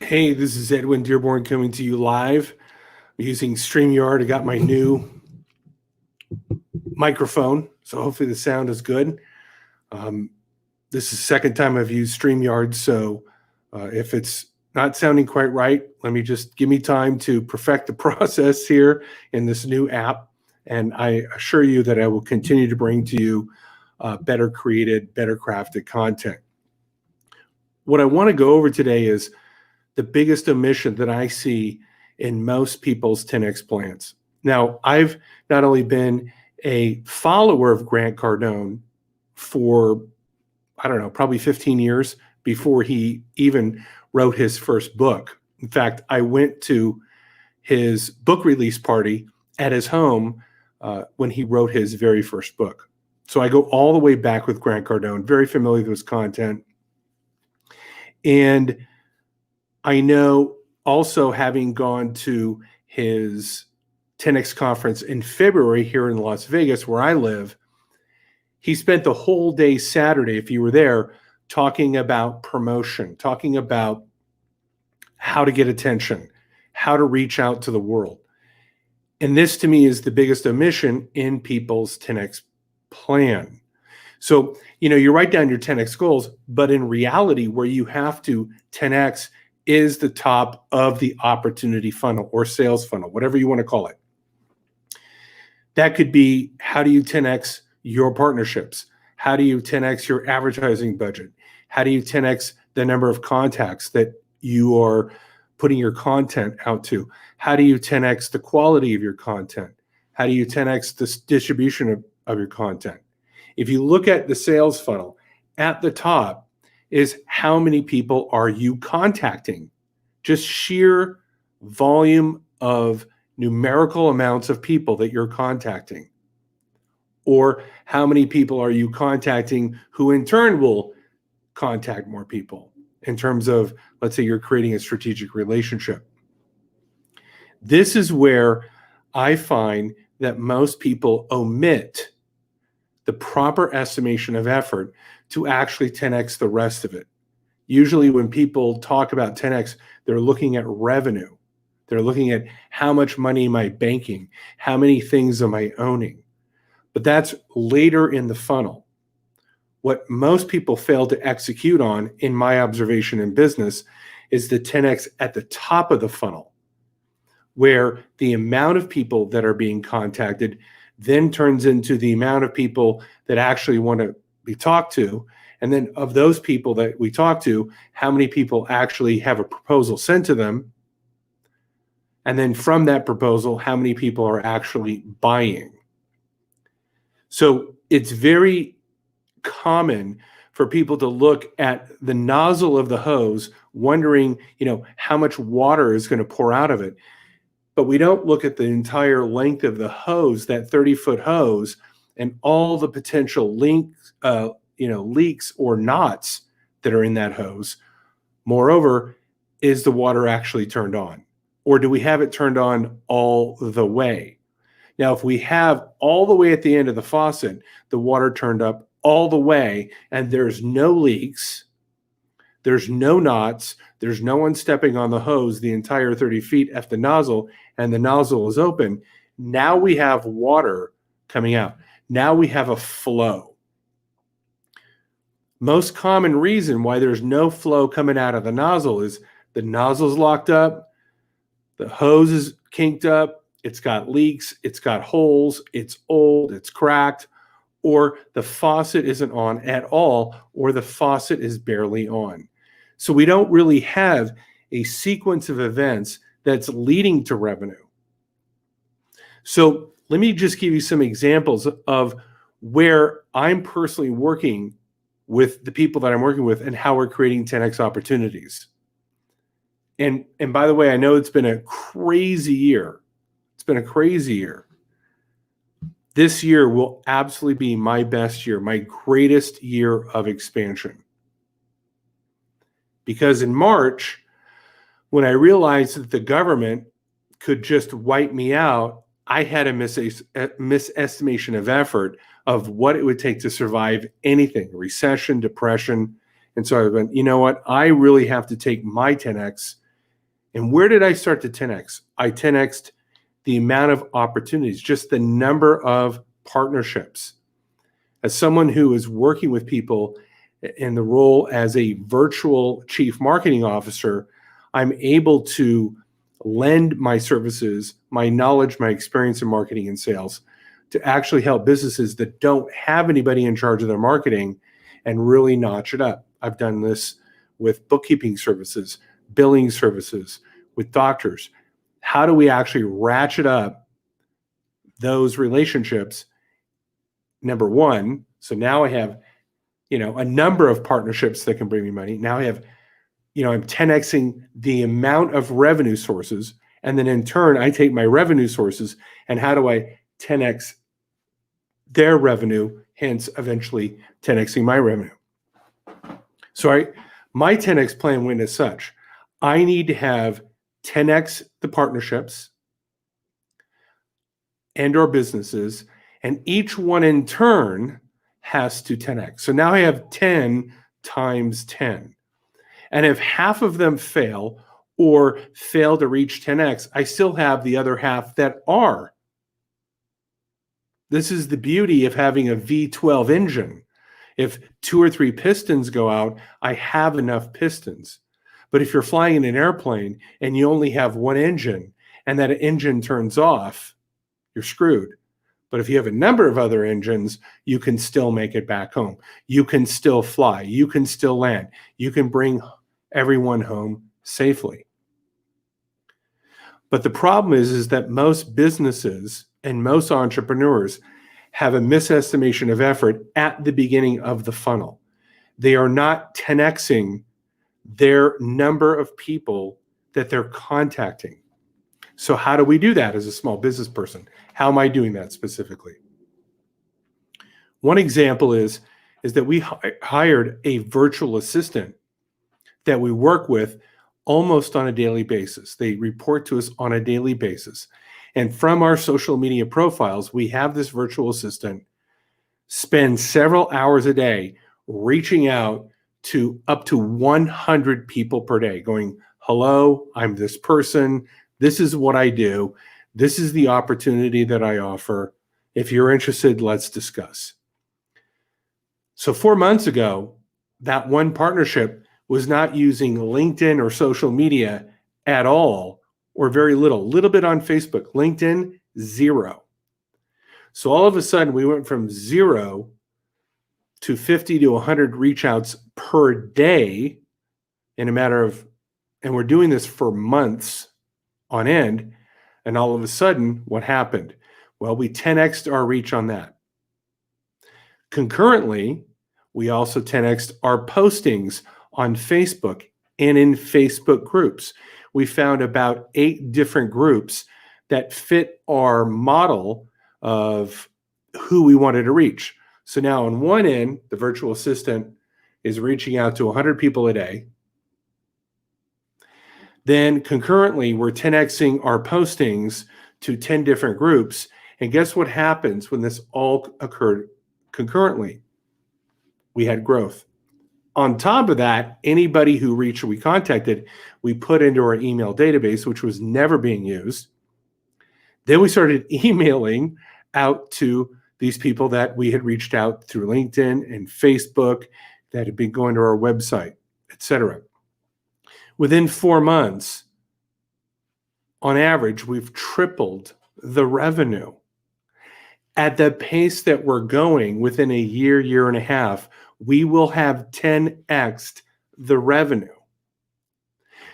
Hey, this is Edwin Dearborn coming to you live. I'm using StreamYard. I got my new microphone, so hopefully the sound is good. Um, this is the second time I've used StreamYard, so if it's not sounding quite right, let me just give me time to perfect the process here in this new app. And I assure you that I will continue to bring to you better created, better crafted content. What I want to go over today is the biggest omission that I see in most people's 10X plans. Now, I've not only been a follower of Grant Cardone for, I don't know, probably 15 years before he even wrote his first book. In fact, I went to his book release party at his home when he wrote his very first book. So I go all the way back with Grant Cardone, very familiar with his content. And I know also, having gone to his 10X conference in February here in Las Vegas, where I live, he spent the whole day Saturday, if you were there, talking about promotion, talking about how to get attention, how to reach out to the world. And this to me is the biggest omission in people's 10X plan. So, you write down your 10X goals, but in reality, where you have to 10X is the top of the opportunity funnel or sales funnel, whatever you want to call it. That could be, how do you 10X your partnerships? How do you 10X your advertising budget? How do you 10X the number of contacts that you are putting your content out to? How do you 10X the quality of your content? How do you 10X the distribution of your content? If you look at the sales funnel, at the top is how many people are you contacting? Just sheer volume of numerical amounts of people that you're contacting. Or how many people are you contacting who in turn will contact more people in terms of, let's say you're creating a strategic relationship. This is where I find that most people omit the proper estimation of effort to actually 10X the rest of it. Usually when people talk about 10X, they're looking at revenue. They're looking at how much money am I banking? How many things am I owning? But that's later in the funnel. What most people fail to execute on, in my observation in business, is the 10X at the top of the funnel, where the amount of people that are being contacted then turns into the amount of people that actually want to be talked to. And then of those people that we talk to, how many people actually have a proposal sent to them? And then from that proposal, how many people are actually buying? So it's very common for people to look at the nozzle of the hose, wondering, how much water is going to pour out of it. But we don't look at the entire length of the hose, that 30-foot hose, and all the potential leaks or knots that are in that hose. Moreover, is the water actually turned on? Or do we have it turned on all the way? Now, if we have all the way at the end of the faucet, the water turned up all the way, and there's no leaks, there's no knots, there's no one stepping on the hose the entire 30 feet at the nozzle, and the nozzle is open, now we have water coming out. Now we have a flow. Most common reason why there's no flow coming out of the nozzle is the nozzle's locked up, the hose is kinked up, it's got leaks, it's got holes, it's old, it's cracked, or the faucet isn't on at all, or the faucet is barely on. So we don't really have a sequence of events that's leading to revenue. So let me just give you some examples of where I'm personally working with the people that I'm working with and how we're creating 10X opportunities. And by the way, I know it's been a crazy year. It's been a crazy year. This year will absolutely be my best year, my greatest year of expansion. Because in March, when I realized that the government could just wipe me out, I had a misestimation of effort of what it would take to survive anything, recession, depression. And so I went, you know what? I really have to take my 10X And where did I start to 10x? I 10x'd the amount of opportunities, just the number of partnerships. As someone who is working with people in the role as a virtual chief marketing officer, I'm able to lend my services, my knowledge, my experience in marketing and sales to actually help businesses that don't have anybody in charge of their marketing and really notch it up. I've done this with bookkeeping services, billing services, with doctors. How do we actually ratchet up those relationships? Number one, so now I have, a number of partnerships that can bring me money. Now I have, I'm 10xing the amount of revenue sources. And then in turn, I take my revenue sources and how do I 10x their revenue, hence eventually 10xing my revenue. So my 10x plan went as such. I need to have 10x the partnerships and or businesses, and each one in turn has to 10x. So now I have 10 times 10. And if half of them fail or fail to reach 10x, I still have the other half that are. This is the beauty of having a V12 engine. If 2 or 3 pistons go out, I have enough pistons. But if you're flying in an airplane and you only have one engine and that engine turns off, you're screwed. But if you have a number of other engines, you can still make it back home. You can still fly. You can still land. You can bring everyone home safely. But the problem is that most businesses and most entrepreneurs have a misestimation of effort at the beginning of the funnel. They are not 10xing their number of people that they're contacting. So how do we do that as a small business person? How am I doing that specifically? One example is that we hired a virtual assistant that we work with almost on a daily basis. They report to us on a daily basis. And from our social media profiles, we have this virtual assistant spend several hours a day reaching out to up to 100 people per day, going, hello, I'm this person. This is what I do. This is the opportunity that I offer. If you're interested, let's discuss. So 4 months ago, that one partnership was not using LinkedIn or social media at all, or very little bit on Facebook. LinkedIn, 0. So all of a sudden, we went from 0 to 50 to 100 reach outs per day in a matter of, and we're doing this for months on end. And all of a sudden, what happened? Well, we 10x'd our reach on that. Concurrently, we also 10x'd our postings on Facebook and in Facebook groups. We found about 8 different groups that fit our model of who we wanted to reach. So now on one end, the virtual assistant is reaching out to 100 people a day. Then concurrently, we're 10xing our postings to 10 different groups. And guess what happens when this all occurred concurrently? We had growth. On top of that, anybody who reached or we contacted, we put into our email database, which was never being used. Then we started emailing out to these people that we had reached out through LinkedIn and Facebook, that had been going to our website, etc. Within 4 months, on average, we've tripled the revenue. At the pace that we're going, within a year, year and a half, we will have 10x'd the revenue.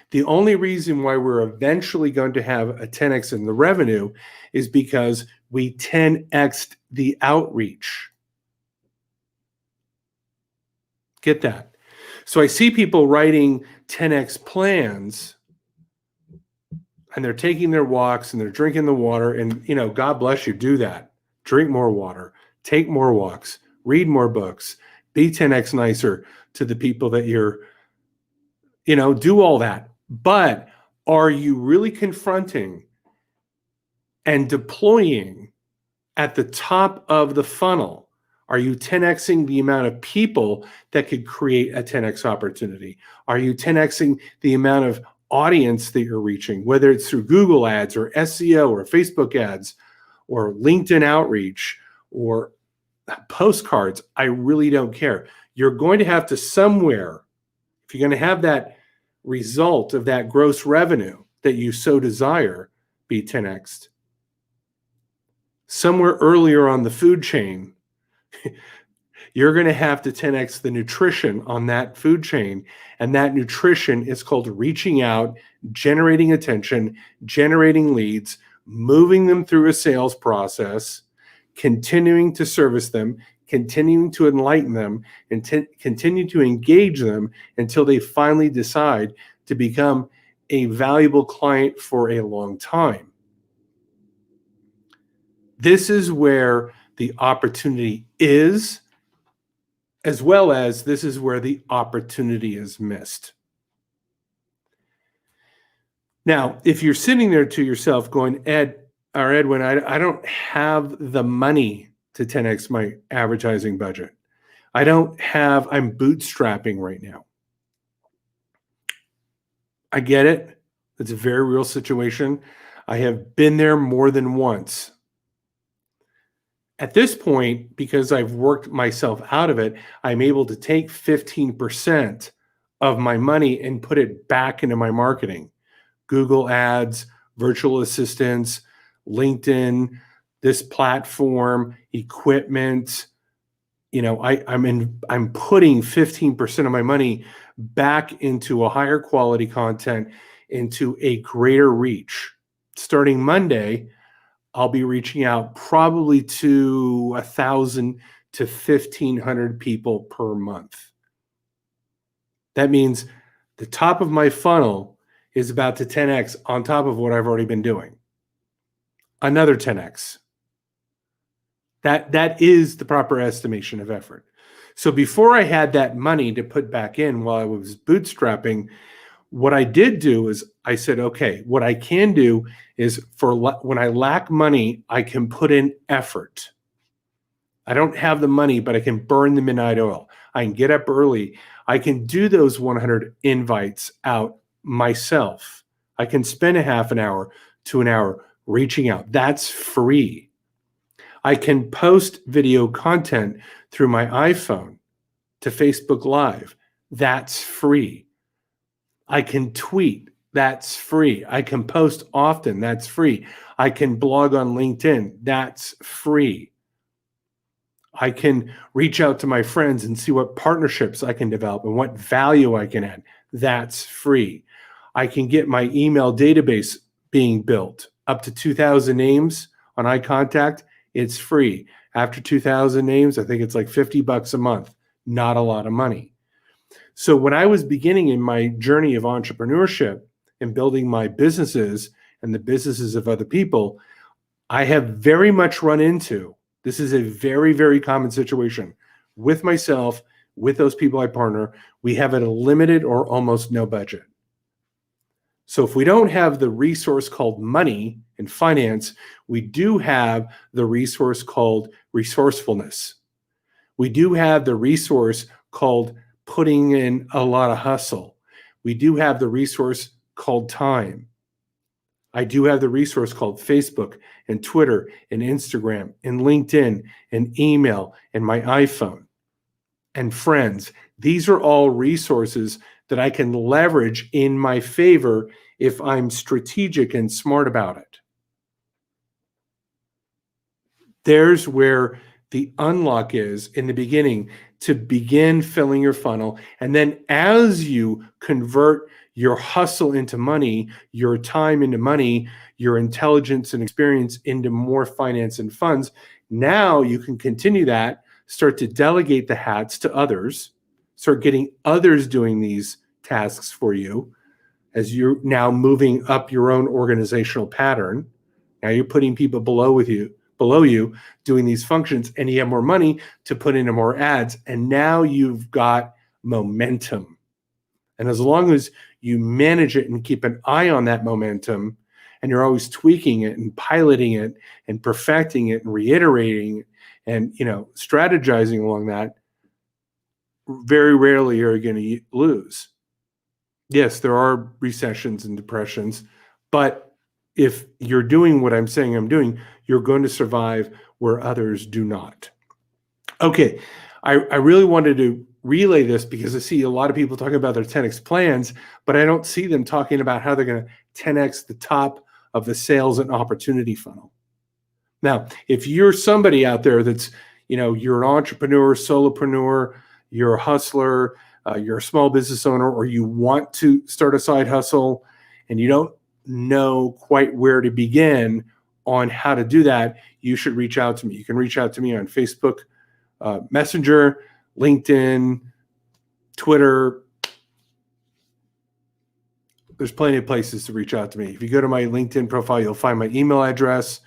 The only reason why we're eventually going to have a 10x in the revenue is because we 10x'd the outreach. Get that? So I see people writing 10x plans and they're taking their walks and they're drinking the water, and God bless you, do that. Drink more water, take more walks, read more books, be 10x nicer to the people that you're, do all that. But are you really confronting and deploying at the top of the funnel? Are you 10xing the amount of people that could create a 10x opportunity? Are you 10xing the amount of audience that you're reaching, whether it's through Google ads or SEO or Facebook ads or LinkedIn outreach or postcards, I really don't care. You're going to have to somewhere, if you're going to have that result of that gross revenue that you so desire be 10x, somewhere earlier on the food chain, you're going to have to 10x the nutrition on that food chain. And that nutrition is called reaching out, generating attention, generating leads, moving them through a sales process, continuing to service them, continuing to enlighten them, and continue to engage them until they finally decide to become a valuable client for a long time. This is where the opportunity is, as well as this is where the opportunity is missed. Now, if you're sitting there to yourself going, Edwin, I don't have the money to 10x my advertising budget. I'm bootstrapping right now. I get it. It's a very real situation. I have been there more than once. At this point, because I've worked myself out of it, I'm able to take 15% of my money and put it back into my marketing. Google ads, virtual assistants, LinkedIn, this platform, equipment. I'm putting 15% of my money back into a higher quality content, into a greater reach. Starting Monday, I'll be reaching out probably to 1,000 to 1,500 people per month. That means the top of my funnel is about to 10x on top of what I've already been doing. Another 10x. That is the proper estimation of effort. So before I had that money to put back in while I was bootstrapping, what I did do is I said, okay, what I can do is when I lack money, I can put in effort. I don't have the money, but I can burn the midnight oil. I can get up early. I can do those 100 invites out myself. I can spend a half an hour to an hour reaching out. That's free. I can post video content through my iPhone to Facebook Live. That's free. I can tweet. That's free. I can post often. That's free. I can blog on LinkedIn. That's free. I can reach out to my friends and see what partnerships I can develop and what value I can add. That's free. I can get my email database being built up to 2,000 names on iContact. It's free. After 2,000 names, I think it's like $50 a month. Not a lot of money. So when I was beginning in my journey of entrepreneurship and building my businesses and the businesses of other people, I have very much run into, this is a very, very common situation with myself, with those people I partner. We have a limited or almost no budget. So if we don't have the resource called money in finance, we do have the resource called resourcefulness. We do have the resource called putting in a lot of hustle. We do have the resource called time. I do have the resource called Facebook and Twitter and Instagram and LinkedIn and email and my iPhone and friends. These are all resources that I can leverage in my favor if I'm strategic and smart about it. There's where the unlock is in the beginning, to begin filling your funnel. And then as you convert your hustle into money, your time into money, your intelligence and experience into more finance and funds, now you can continue that, start to delegate the hats to others, start getting others doing these tasks for you as you're now moving up your own organizational pattern. Now you're putting people below you doing these functions, and you have more money to put into more ads. And now you've got momentum. And as long as you manage it and keep an eye on that momentum, and you're always tweaking it and piloting it and perfecting it and reiterating and, strategizing along that, very rarely are you going to lose. Yes, there are recessions and depressions, but if you're doing what I'm saying I'm doing, you're going to survive where others do not. Okay, I really wanted to relay this because I see a lot of people talking about their 10x plans, but I don't see them talking about how they're going to 10x the top of the sales and opportunity funnel. Now, if you're somebody out there that's, you're an entrepreneur, solopreneur, you're a hustler, you're a small business owner, or you want to start a side hustle and you don't know quite where to begin on how to do that, you should reach out to me. You can reach out to me on Facebook, Messenger, LinkedIn, Twitter. There's plenty of places to reach out to me. If you go to my LinkedIn profile, you'll find my email address,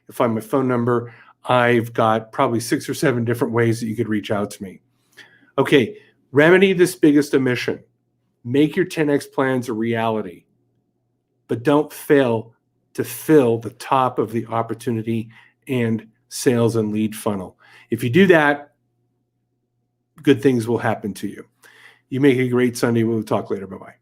you'll find my phone number. I've got probably 6 or 7 different ways that you could reach out to me. Okay, remedy this biggest omission. Make your 10x plans a reality, but don't fail to fill the top of the opportunity and sales and lead funnel. If you do that, good things will happen to you. You make a great Sunday. We'll talk later. Bye-bye.